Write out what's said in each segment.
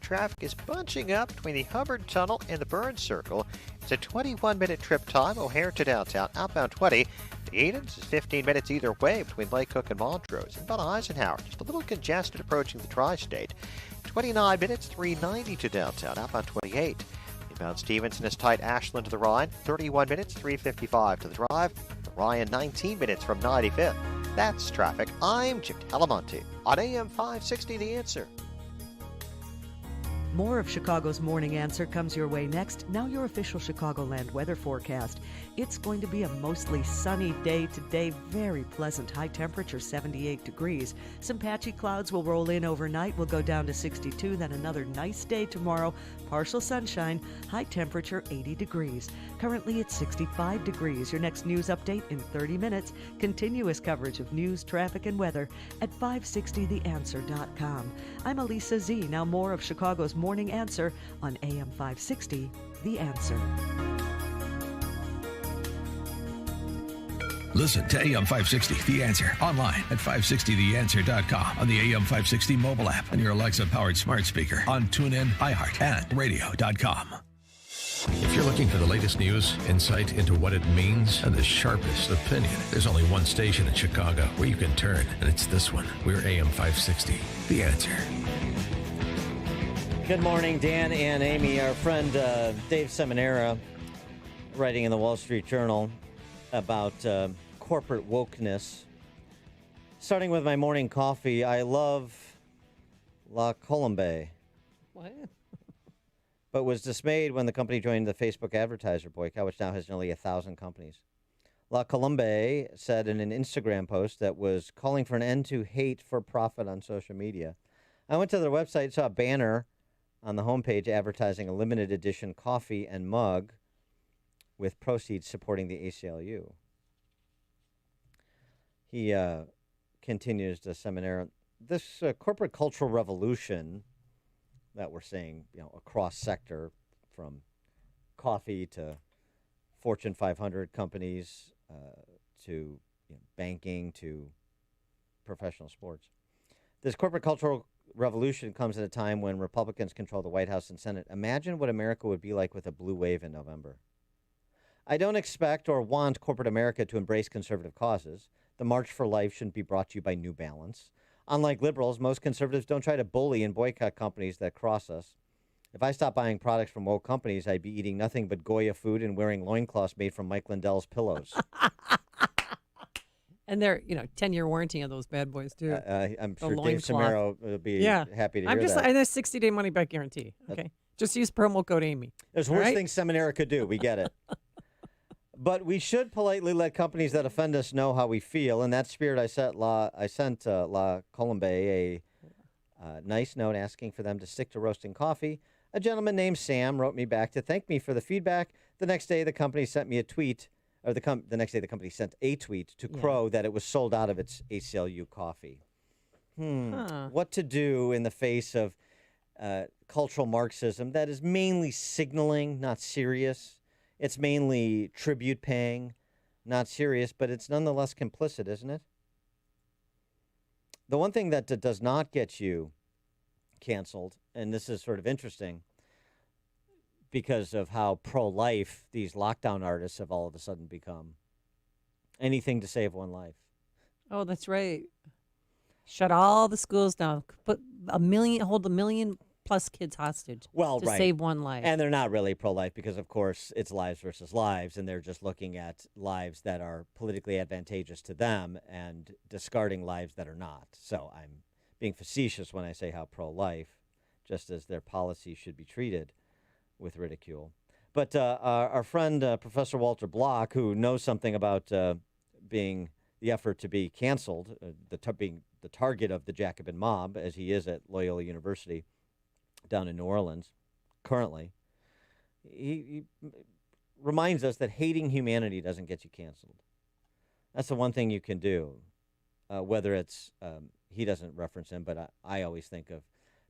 traffic is bunching up between the Hubbard Tunnel and the Burns Circle. It's a 21-minute trip time, O'Hare to downtown, outbound 20. The Edens is 15 minutes either way between Lake Cook and Montrose. And about Eisenhower, just a little congested approaching the tri-state. 29 minutes, 390 to downtown, outbound 28. Inbound Stevenson is tight, Ashland to the Rhine. 31 minutes, 355 to the drive. The Ryan, 19 minutes from 95th. That's traffic. I'm Jim Talamonte on AM 560 The Answer. More of Chicago's Morning Answer comes your way next. Now your official Chicagoland weather forecast. It's going to be a mostly sunny day today. Very pleasant. High temperature 78 degrees. Some patchy clouds will roll in overnight. We'll go down to 62. Then another nice day tomorrow. Partial sunshine. High temperature 80 degrees. Currently it's 65 degrees. Your next news update in 30 minutes. Continuous coverage of news, traffic, and weather at 560theanswer.com. I'm Elisa Z. Now more of Chicago's Morning Answer on AM 560, The Answer. Listen to AM 560, The Answer, online at 560theanswer.com, on the AM 560 mobile app, on your Alexa-powered smart speaker, on TuneIn, iHeart, and radio.com. If you're looking for the latest news, insight into what it means, and the sharpest opinion, there's only one station in Chicago where you can turn, and it's this one. We're AM 560, The Answer. Good morning, Dan and Amy. Our friend Dave Seminara, writing in the Wall Street Journal about corporate wokeness. Starting with my morning coffee, I love La Colombe. What? But was dismayed when the company joined the Facebook advertiser boycott, which now has nearly 1,000 companies. La Colombe said in an Instagram post that was calling for an end to hate for profit on social media. I went to their website, saw a banner on the homepage advertising a limited edition coffee and mug with proceeds supporting the ACLU. He continues the seminar. This corporate cultural revolution that we're seeing, across sector, from coffee to Fortune 500 companies to banking to professional sports. This corporate cultural revolution comes at a time when Republicans control the White House and Senate. Imagine what America would be like with a blue wave in November. I don't expect or want corporate America to embrace conservative causes. The March for Life shouldn't be brought to you by New Balance. Unlike liberals, most conservatives don't try to bully and boycott companies that cross us. If I stopped buying products from woke companies, I'd be eating nothing but Goya food and wearing loincloths made from Mike Lindell's pillows. And they're, 10-year warranty on those bad boys, too. I'm sure Dave Samaro will be happy to hear that. And a 60-day money-back guarantee. Okay. Just use promo code Amy. There's worse things Seminara could do. We get it. But we should politely let companies that offend us know how we feel. In that spirit, I sent La Colombe a nice note asking for them to stick to roasting coffee. A gentleman named Sam wrote me back to thank me for the feedback. The next day, the company sent me a tweet, or the next day, the company sent a tweet to Crow that it was sold out of its ACLU coffee. What to do in the face of cultural Marxism that is mainly signaling, not serious. It's mainly tribute paying, not serious, but it's nonetheless complicit, isn't it? The one thing that does not get you canceled, and this is sort of interesting because of how pro-life these lockdown artists have all of a sudden become. Anything to save one life. Oh, that's right. Shut all the schools down. Hold a million plus kids hostage to save one life. And they're not really pro-life because, of course, it's lives versus lives, and they're just looking at lives that are politically advantageous to them and discarding lives that are not. So I'm being facetious when I say how pro-life, just as their policies should be treated with ridicule. But our friend, Professor Walter Block, who knows something about being the effort to be canceled, being the target of the Jacobin mob, as he is at Loyola University, down in New Orleans, currently, he reminds us that hating humanity doesn't get you canceled. That's the one thing you can do. Whether it's, he doesn't reference him, but I always think of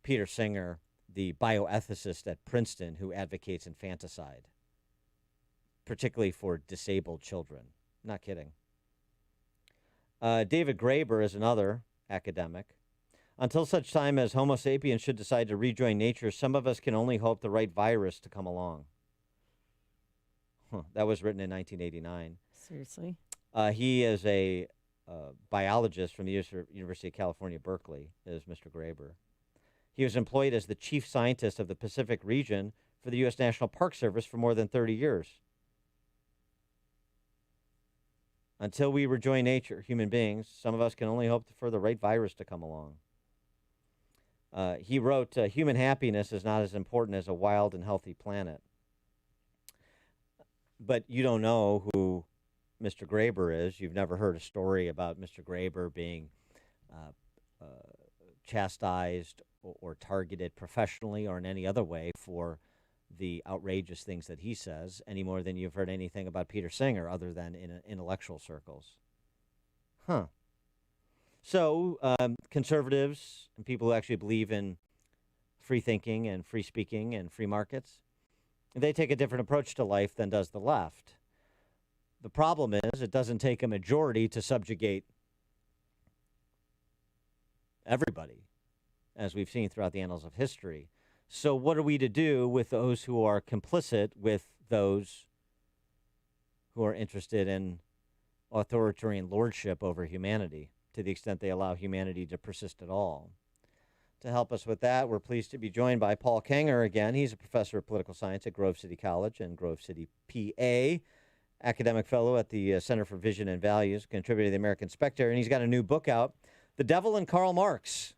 Peter Singer, the bioethicist at Princeton who advocates infanticide, particularly for disabled children. Not kidding. David Graeber is another academic. Until such time as Homo sapiens should decide to rejoin nature, some of us can only hope the right virus to come along. That was written in 1989. Seriously? He is a biologist from the University of California, Berkeley, is Mr. Graeber. He was employed as the chief scientist of the Pacific region for the U.S. National Park Service for more than 30 years. Until we rejoin nature, human beings, some of us can only hope for the right virus to come along. He wrote, human happiness is not as important as a wild and healthy planet. But you don't know who Mr. Graeber is. You've never heard a story about Mr. Graeber being chastised or targeted professionally or in any other way for the outrageous things that he says, any more than you've heard anything about Peter Singer other than in intellectual circles. So conservatives and people who actually believe in free thinking and free speaking and free markets, they take a different approach to life than does the left. The problem is it doesn't take a majority to subjugate everybody, as we've seen throughout the annals of history. So what are we to do with those who are complicit with those who are interested in authoritarian lordship over humanity, to the extent they allow humanity to persist at all? To help us with that, we're pleased to be joined by Paul Kengor again. He's a professor of political science at Grove City College in Grove City, PA, academic fellow at the Center for Vision and Values, contributor to the American Spectator, and he's got a new book out, The Devil and Karl Marx,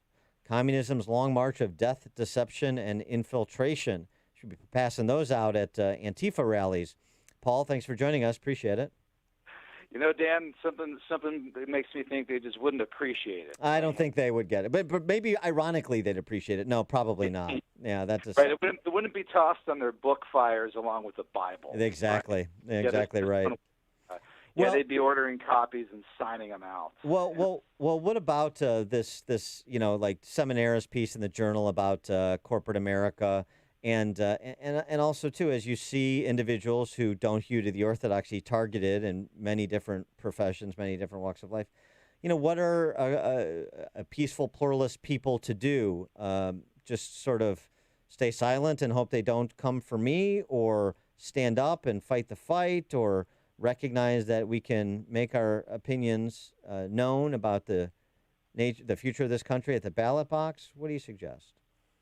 Communism's Long March of Death, Deception, and Infiltration. Should be passing those out at Antifa rallies. Paul, thanks for joining us. Appreciate it. You know, Dan, something that makes me think they just wouldn't appreciate it. I don't think they would get it, but maybe ironically they'd appreciate it. No, probably not. Yeah, that's just right. It wouldn't be tossed on their book fires along with the Bible. Exactly, right? Exactly right. Yeah, they'd be ordering copies and signing them out. Well. What about this? Like Seminarist piece in the Journal about corporate America, and also too, as you see individuals who don't hew to the orthodoxy targeted in many different professions, many different walks of life. What are a peaceful pluralist people to do? Just sort of stay silent and hope they don't come for me, or stand up and fight the fight, or recognize that we can make our opinions known about the future of this country at the ballot box? What do you suggest?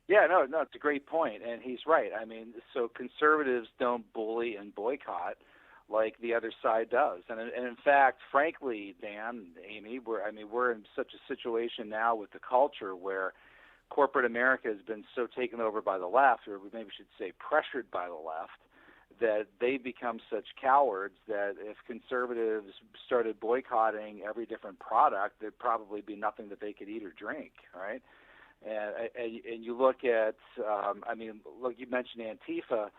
Yeah, no, it's a great point, and he's right. I mean, so conservatives don't bully and boycott like the other side does, and in fact, frankly, Dan, Amy, we're in such a situation now with the culture where corporate America has been so taken over by the left, or maybe we should say pressured by the left, that they become such cowards that if conservatives started boycotting every different product, there'd probably be nothing that they could eat or drink, right? And you look at, look, you mentioned Antifa.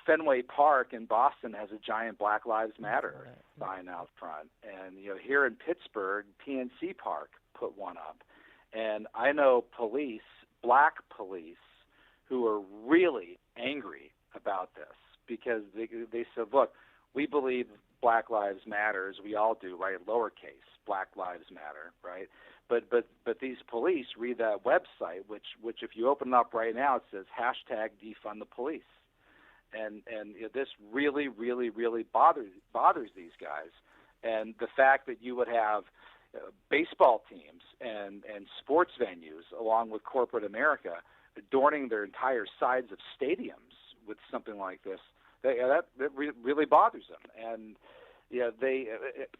Fenway Park in Boston has a giant Black Lives Matter sign out front. And, here in Pittsburgh, PNC Park put one up. And I know black police, who are really angry about this because they said, look, we believe Black Lives Matter, as we all do, right? Lowercase, Black Lives Matter, right? But these police read that website, which if you open it up right now, it says hashtag defund the police. And this really, really, really bothers these guys. And the fact that you would have baseball teams and sports venues along with corporate America adorning their entire sides of stadiums with something like this, that really bothers them. And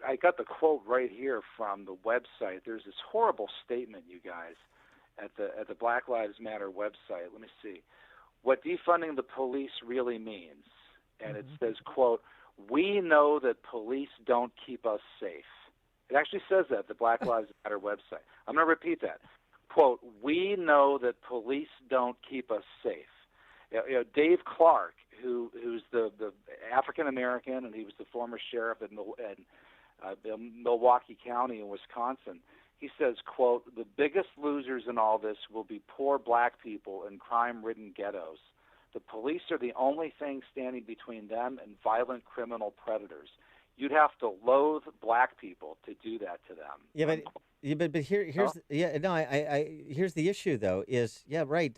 I got the quote right here from the website. There's this horrible statement, you guys, at the Black Lives Matter website. Let me see what defunding the police really means. And it says, quote, "We know that police don't keep us safe." It actually says that at the Black Lives Matter website. I'm going to repeat that. Quote, "We know that police don't keep us safe." Dave Clark, who's the African American, and he was the former sheriff in Milwaukee County in Wisconsin. He says, quote, "The biggest losers in all this will be poor black people in crime-ridden ghettos. The police are the only thing standing between them and violent criminal predators. You'd have to loathe black people to do that to them." Yeah, Yeah, but here's the issue though. Is right.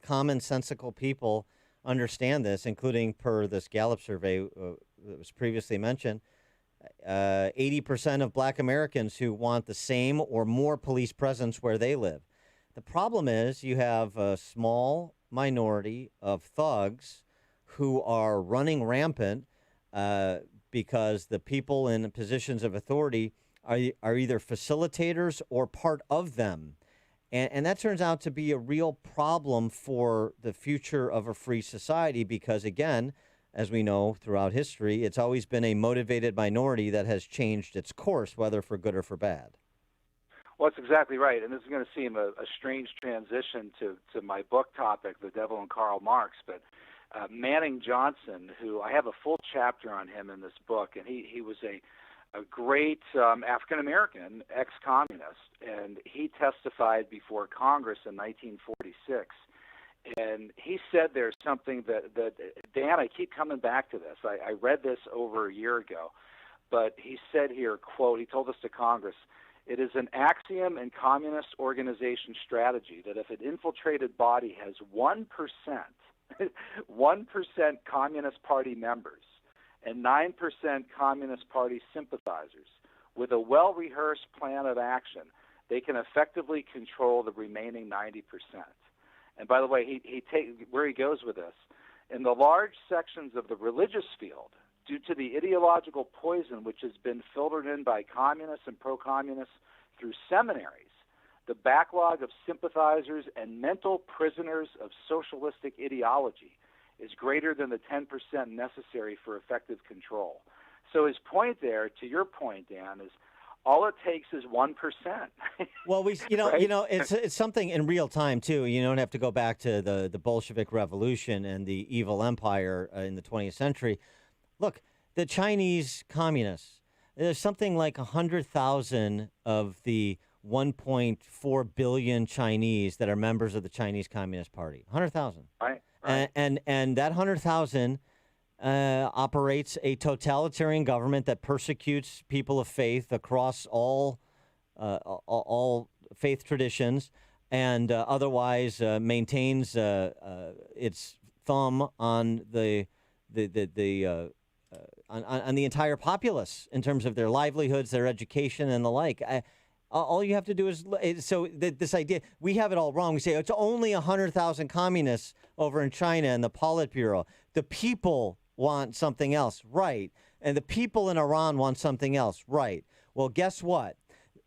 Commonsensical people understand this, including per this Gallup survey that was previously mentioned. 80% of Black Americans who want the same or more police presence where they live. The problem is you have a small minority of thugs who are running rampant because the people in positions of authority are either facilitators or part of them. And that turns out to be a real problem for the future of a free society because, again, as we know throughout history, it's always been a motivated minority that has changed its course, whether for good or for bad. Well, that's exactly right. And this is going to seem a strange transition to my book topic, The Devil and Karl Marx. But Manning Johnson, who I have a full chapter on him in this book, and he was a great African-American ex-communist, and he testified before Congress in 1946. And he said there's something that Dan, I keep coming back to this. I read this over a year ago, but he said here, quote, he told us to Congress, "It is an axiom in communist organization strategy that if an infiltrated body has 1% Communist Party members and 9% Communist Party sympathizers with a well-rehearsed plan of action, they can effectively control the remaining 90%. And by the way, where he goes with this, in the large sections of the religious field, due to the ideological poison which has been filtered in by communists and pro-communists through seminaries, the backlog of sympathizers and mental prisoners of socialistic ideology is greater than the 10% necessary for effective control." So his point there, to your point, Dan, is all it takes is 1%. Well, right? It's something in real time too. You don't have to go back to the Bolshevik Revolution and the evil empire in the 20th century. Look, the Chinese communists. There's something like 100,000 of the 1.4 billion Chinese that are members of the Chinese Communist Party. 100,000. Right. And that 100,000 operates a totalitarian government that persecutes people of faith across all faith traditions, and otherwise maintains its thumb on the entire populace in terms of their livelihoods, their education, and the like. All you have to do is this idea, we have it all wrong. We say it's only 100,000 communists over in China and the Politburo. The people want something else, right? And the people in Iran want something else, right? Well, guess what?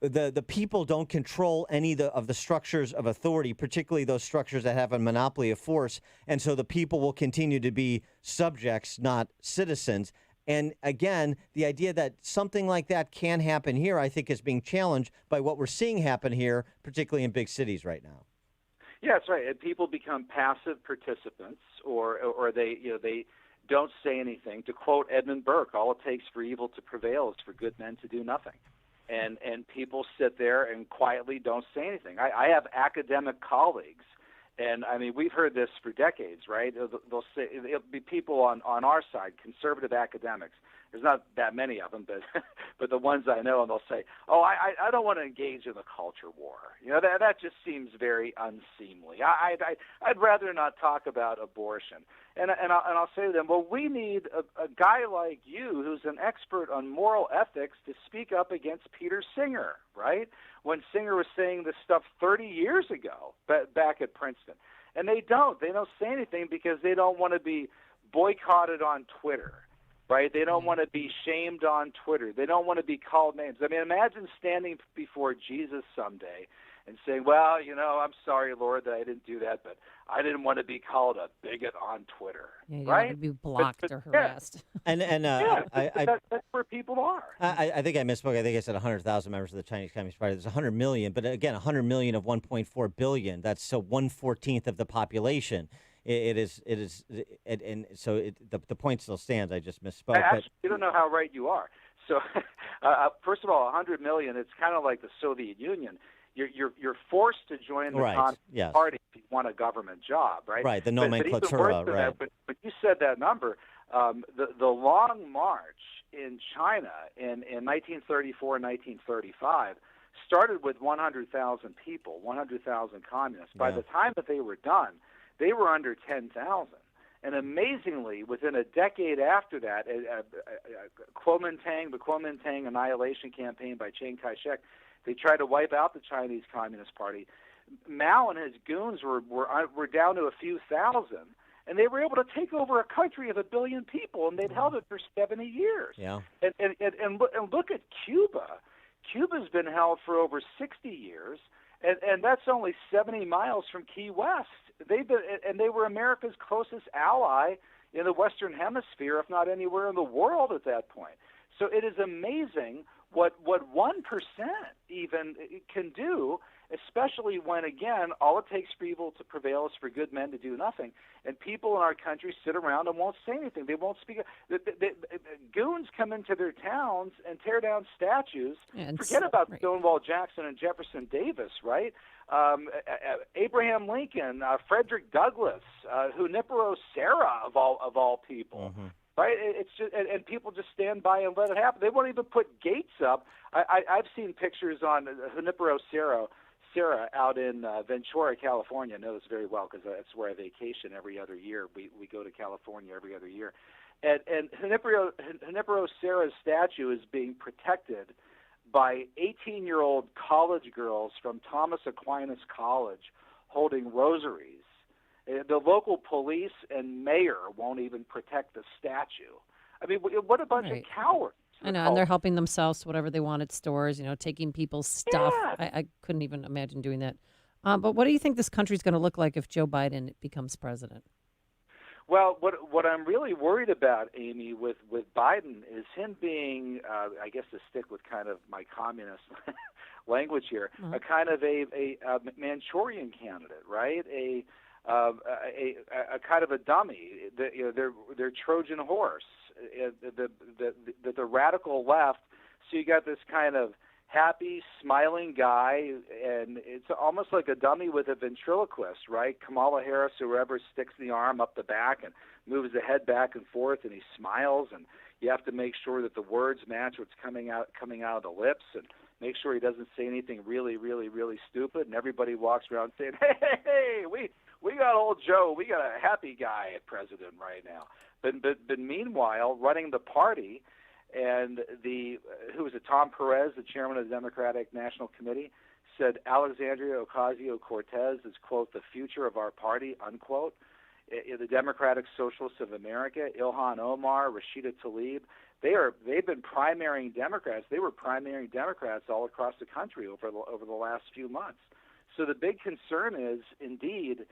The people don't control any of the structures of authority, particularly those structures that have a monopoly of force. And so the people will continue to be subjects, not citizens. And again, the idea that something like that can happen here, I think, is being challenged by what we're seeing happen here, particularly in big cities right now. Yeah, that's right. And people become passive participants, or they don't say anything. To quote Edmund Burke, all it takes for evil to prevail is for good men to do nothing. And people sit there and quietly don't say anything. I have academic colleagues, and I mean, we've heard this for decades, right? They'll say, it'll be people on our side, conservative academics. There's not that many of them, but the ones I know, and they'll say, "Oh, I don't want to engage in the culture war. You know, that just seems very unseemly. I'd rather not talk about abortion." And I'll say to them, "Well, we need a guy like you who's an expert on moral ethics to speak up against Peter Singer, right? When Singer was saying this stuff 30 years ago back at Princeton." And they don't say anything because they don't want to be boycotted on Twitter. Right? They don't want to be shamed on Twitter. They don't want to be called names. I mean, imagine standing before Jesus someday and saying, "Well, I'm sorry, Lord, that I didn't do that, but I didn't want to be called a bigot on Twitter." Yeah, you right? Want to be blocked or harassed. Yeah. And that's where people are. I think I misspoke. I think I said 100,000 members of the Chinese Communist Party. There's 100 million, but again, 100 million of 1.4 billion. That's so 1/14 of the population. The point still stands. I just misspoke. Actually, you don't know how right you are. So, first of all, 100 million. It's kind of like the Soviet Union. You're forced to join the Communist Party if you want a government job, right? Right. The nomenclatura. But even worse than that, but you said that number. The Long March in China in 1934 and 1935 started with 100,000 people, 100,000 communists. By the time that they were done, they were under 10,000. And amazingly, within a decade after that, the Kuomintang annihilation campaign by Chiang Kai-shek, they tried to wipe out the Chinese Communist Party. Mao and his goons were down to a few thousand, and they were able to take over a country of 1 billion people, and they'd held it for 70 years. Yeah. And look at Cuba. Cuba's been held for over 60 years, and that's only 70 miles from Key West. They were America's closest ally in the Western Hemisphere, if not anywhere in the world at that point. So it is amazing what 1% even can do, especially when, again, all it takes for evil to prevail is for good men to do nothing. And people in our country sit around and won't say anything. They won't speak. Goons come into their towns and tear down statues. Forget about Stonewall Jackson and Jefferson Davis, right? Abraham Lincoln, Frederick Douglass, Junipero Serra, of all people. Mm-hmm. Right? It's just, and people just stand by and let it happen. They won't even put gates up. I've seen pictures on Junipero Serra out in Ventura, California. I know this very well because that's where I vacation every other year. We go to California every other year. And Junipero Serra's statue is being protected by 18-year-old college girls from Thomas Aquinas College holding rosaries. The local police and mayor won't even protect the statue. I mean, what a bunch of cowards. I know, and they're helping themselves to whatever they want at stores, taking people's stuff. Yeah. I couldn't even imagine doing that. But what do you think this country's going to look like if Joe Biden becomes president? Well, what I'm really worried about, Amy, with Biden is him being, I guess to stick with kind of my communist language here, a kind of a Manchurian candidate, right? A kind of a dummy. They're Trojan horse. The radical left. So you got this kind of happy, smiling guy, and it's almost like a dummy with a ventriloquist, right? Kamala Harris, whoever, sticks the arm up the back and moves the head back and forth, and he smiles, and you have to make sure that the words match what's coming out of the lips, and make sure he doesn't say anything really, really, really stupid, and everybody walks around saying, hey, we got old Joe, we got a happy guy at president right now. But meanwhile, running the party, and who was it, Tom Perez, the chairman of the Democratic National Committee, said Alexandria Ocasio-Cortez is, quote, the future of our party, unquote. The Democratic Socialists of America, Ilhan Omar, Rashida Tlaib, they've been primarying Democrats. They were primarying Democrats all across the country over the last few months. So the big concern is, indeed,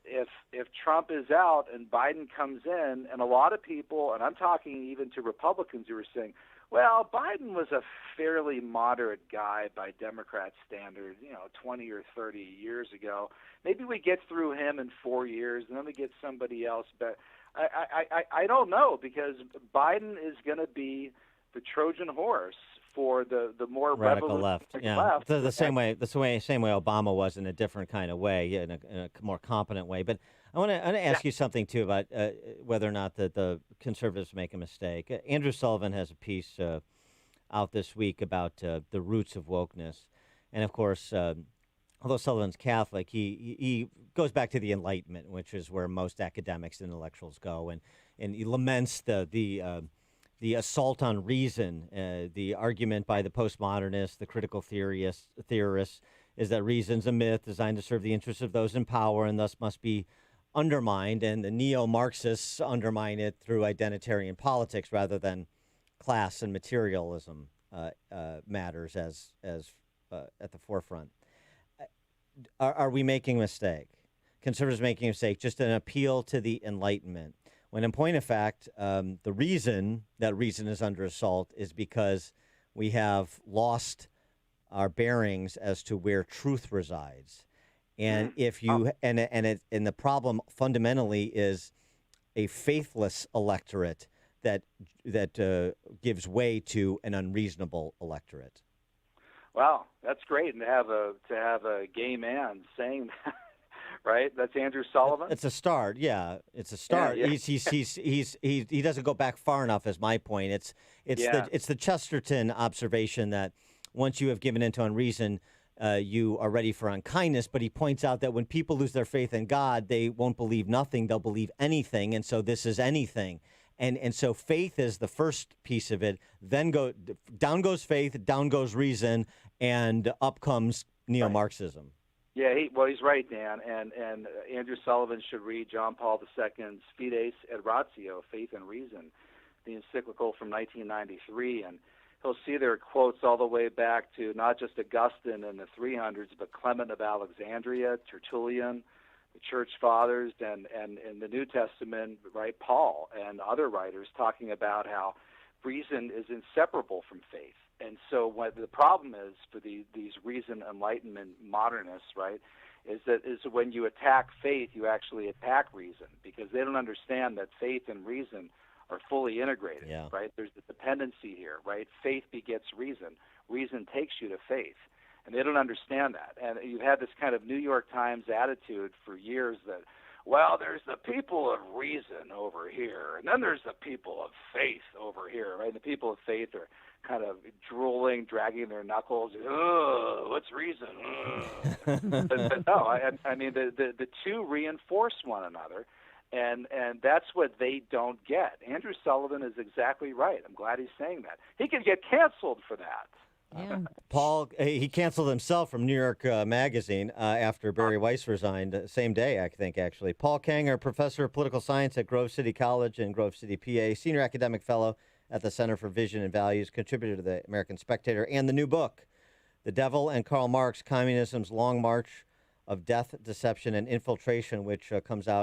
if Trump is out and Biden comes in, and a lot of people, and I'm talking even to Republicans who are saying, well, Biden was a fairly moderate guy by Democrat standards, 20 or 30 years ago. Maybe we get through him in 4 years, and then we get somebody else. But I don't know, because Biden is going to be the Trojan horse for the more radical left. Yeah, left. The same way Obama was, in a different kind of way, in a more competent way. But I want to ask you something too about whether or not the conservatives make a mistake. Andrew Sullivan has a piece out this week about the roots of wokeness, and of course, although Sullivan's Catholic, he goes back to the Enlightenment, which is where most academics and intellectuals go, and he laments the assault on reason, the argument by the postmodernists, the critical theorists, is that reason's a myth designed to serve the interests of those in power and thus must be undermined, and the neo-Marxists undermine it through identitarian politics rather than class and materialism matters as at the forefront. Are we making a mistake? Conservatives making a mistake, just an appeal to the Enlightenment, when in point of fact, the reason that reason is under assault is because we have lost our bearings as to where truth resides. And if you and the problem fundamentally is a faithless electorate that gives way to an unreasonable electorate. Wow, that's great, and to have a gay man saying that, right? That's Andrew Sullivan. It's a start, yeah. It's a start. Yeah. He doesn't go back far enough, is my point. It's the Chesterton observation that once you have given into unreason, you are ready for unkindness. But he points out that when people lose their faith in God, they won't believe nothing, they'll believe anything. And so this is anything. And so faith is the first piece of it. Then down goes faith, down goes reason, and up comes neo-Marxism. Yeah, he's right, Dan. And Andrew Sullivan should read John Paul II's Fides et Ratio, Faith and Reason, the encyclical from 1993. And he'll see there are quotes all the way back to not just Augustine in the 300s, but Clement of Alexandria, Tertullian, the Church Fathers, and in the New Testament, right, Paul and other writers talking about how reason is inseparable from faith. And so what the problem is for these reason enlightenment modernists, right, is when you attack faith, you actually attack reason, because they don't understand that faith and reason are fully integrated, right? There's the dependency here, right? Faith begets reason. Reason takes you to faith. And they don't understand that. And you've had this kind of New York Times attitude for years that, well, there's the people of reason over here, and then there's the people of faith over here, right? And the people of faith are kind of drooling, dragging their knuckles. Ugh, what's reason? but no, I mean, the two reinforce one another. And that's what they don't get. Andrew Sullivan is exactly right. I'm glad he's saying that. He can get canceled for that. Yeah. Paul, he canceled himself from New York Magazine after Barry Weiss resigned, same day, I think, actually. Paul Kengor, professor of political science at Grove City College in Grove City, PA, senior academic fellow at the Center for Vision and Values, contributor to the American Spectator, and the new book, The Devil and Karl Marx, Communism's Long March of Death, Deception, and Infiltration, which comes out